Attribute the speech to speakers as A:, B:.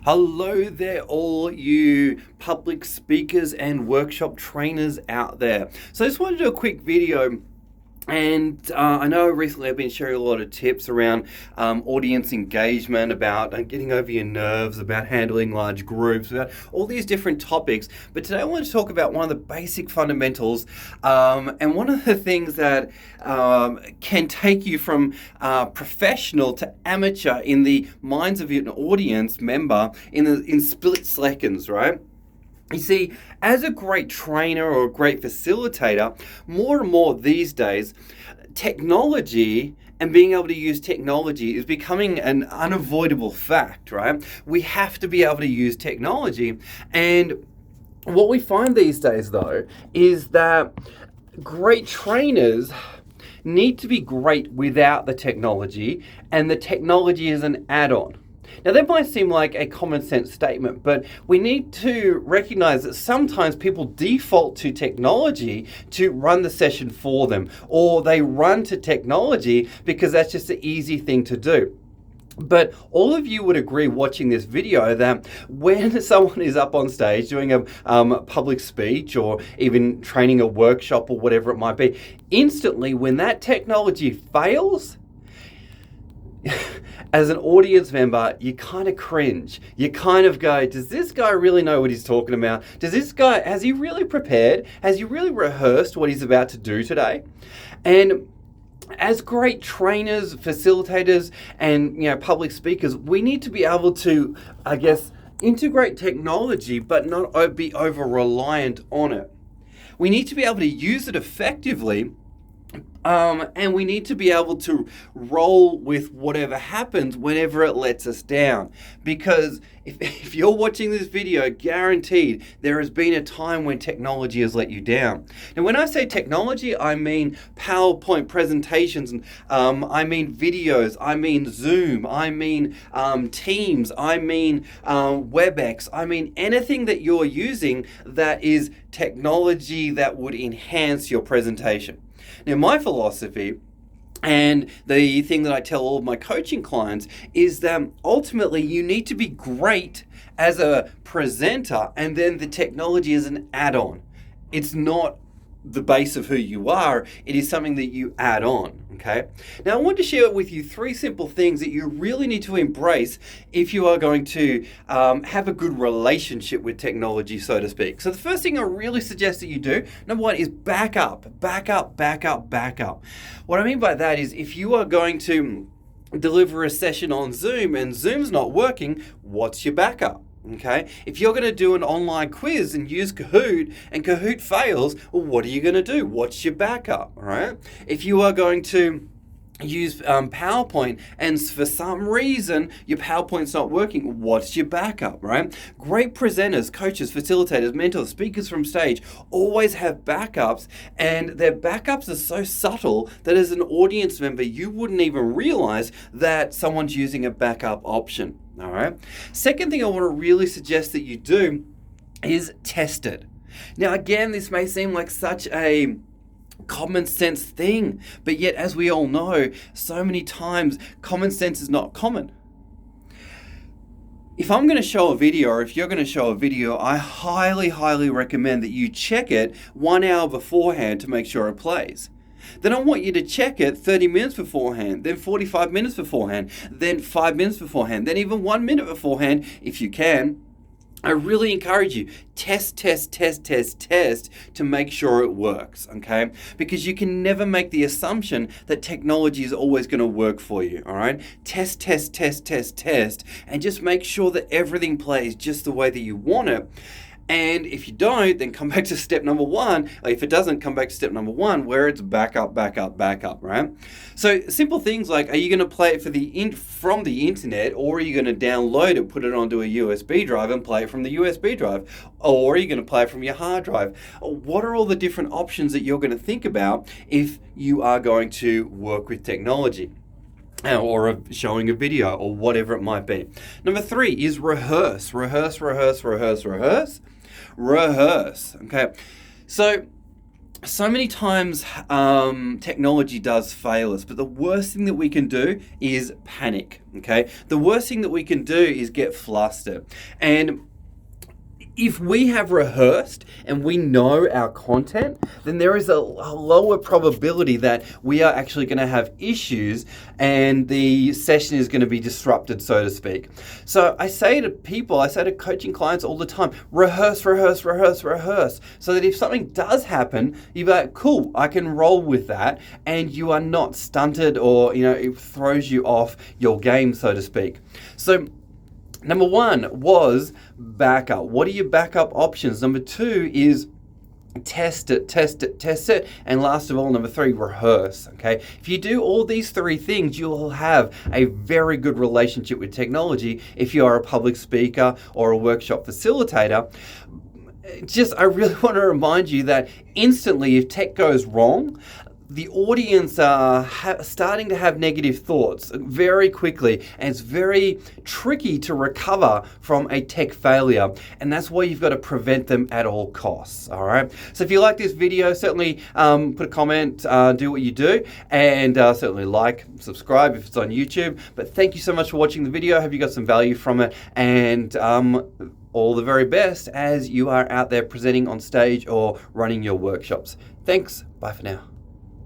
A: Hello there, all you public speakers and workshop trainers out there. So I just wanted to do a quick video. And I know recently I've been sharing a lot of tips around audience engagement, about getting over your nerves, about handling large groups, about all these different topics. But today I want to talk about one of the basic fundamentals and one of the things that can take you from professional to amateur in the minds of an audience member in split seconds, right? You see, as a great trainer or a great facilitator, more and more these days, technology and being able to use technology is becoming an unavoidable fact, right? We have to be able to use technology. And what we find these days, though, is that great trainers need to be great without the technology, and the technology is an add-on. Now, that might seem like a common sense statement, but we need to recognize that sometimes people default to technology to run the session for them, or they run to technology because that's just the easy thing to do. But all of you would agree watching this video that when someone is up on stage doing a public speech or even training a workshop or whatever it might be, instantly when that technology fails, as an audience member, you kind of cringe. You kind of go, does this guy really know what he's talking about? Has he really prepared? Has he really rehearsed what he's about to do today? And as great trainers, facilitators, and public speakers, we need to be able to, integrate technology, but not be over-reliant on it. We need to be able to use it effectively. And we need to be able to roll with whatever happens whenever it lets us down. Because if you're watching this video, guaranteed there has been a time when technology has let you down. Now, when I say technology, I mean PowerPoint presentations, I mean videos, I mean Zoom, I mean Teams, I mean WebEx, I mean anything that you're using that is technology that would enhance your presentation. Now, my philosophy and the thing that I tell all of my coaching clients is that ultimately you need to be great as a presenter, and then the technology is an add-on. It's not the base of who you are. It is something that you add on, okay? Now, I want to share with you 3 simple things that you really need to embrace if you are going to have a good relationship with technology, so to speak. So the first thing I really suggest that you do, number 1, is back up. What I mean by that is if you are going to deliver a session on Zoom and Zoom's not working, what's your backup? Okay, if you're going to do an online quiz and use Kahoot and Kahoot fails, well, what are you going to do? What's your backup? All right. If you are going to use PowerPoint and for some reason your PowerPoint's not working, what's your backup, right? Great presenters, coaches, facilitators, mentors, speakers from stage always have backups, and their backups are so subtle that as an audience member you wouldn't even realize that someone's using a backup option. All right. Second thing I want to really suggest that you do is test it. Now, again, this may seem like such a common sense thing, but yet, as we all know, so many times common sense is not common. If I'm going to show a video, or if you're going to show a video, I highly recommend that you check it 1 hour beforehand to make sure it plays. Then I want you to check it 30 minutes beforehand, then 45 minutes beforehand, then 5 minutes beforehand, then even 1 minute beforehand if you can. I really encourage you, test to make sure it works, okay? Because you can never make the assumption that technology is always going to work for you, all right? Test, and just make sure that everything plays just the way that you want it. And if you don't, then come back to step number 1. If it doesn't, come back to step number 1, where it's backup, right? So simple things like, are you going to play it from the internet, or are you going to download it, put it onto a USB drive and play it from the USB drive? Or are you going to play it from your hard drive? What are all the different options that you're going to think about if you are going to work with technology? Or showing a video, or whatever it might be. Number 3 is rehearse. Rehearse. Okay. So so many times technology does fail us, but the worst thing that we can do is panic. Okay, the worst thing that we can do is get flustered. And if we have rehearsed and we know our content, then there is a lower probability that we are actually going to have issues and the session is going to be disrupted, so to speak. So I say to people, I say to coaching clients all the time, rehearse, rehearse, rehearse, rehearse, so that if something does happen, you're like, cool, I can roll with that, and you are not stunted or, it throws you off your game, so to speak. So number one was backup. What are your backup options? Number two is test it. And last of all, number three, rehearse. Okay. If you do all these three things, you'll have a very good relationship with technology if you are a public speaker or a workshop facilitator. I really want to remind you that instantly, if tech goes wrong, the audience are starting to have negative thoughts very quickly, and it's very tricky to recover from a tech failure, and that's why you've got to prevent them at all costs. All right, so if you like this video, certainly put a comment, do what you do, and certainly like, subscribe if it's on YouTube. But thank you so much for watching the video. I hope you got some value from it, and all the very best as you are out there presenting on stage or running your workshops. Thanks. Bye for now.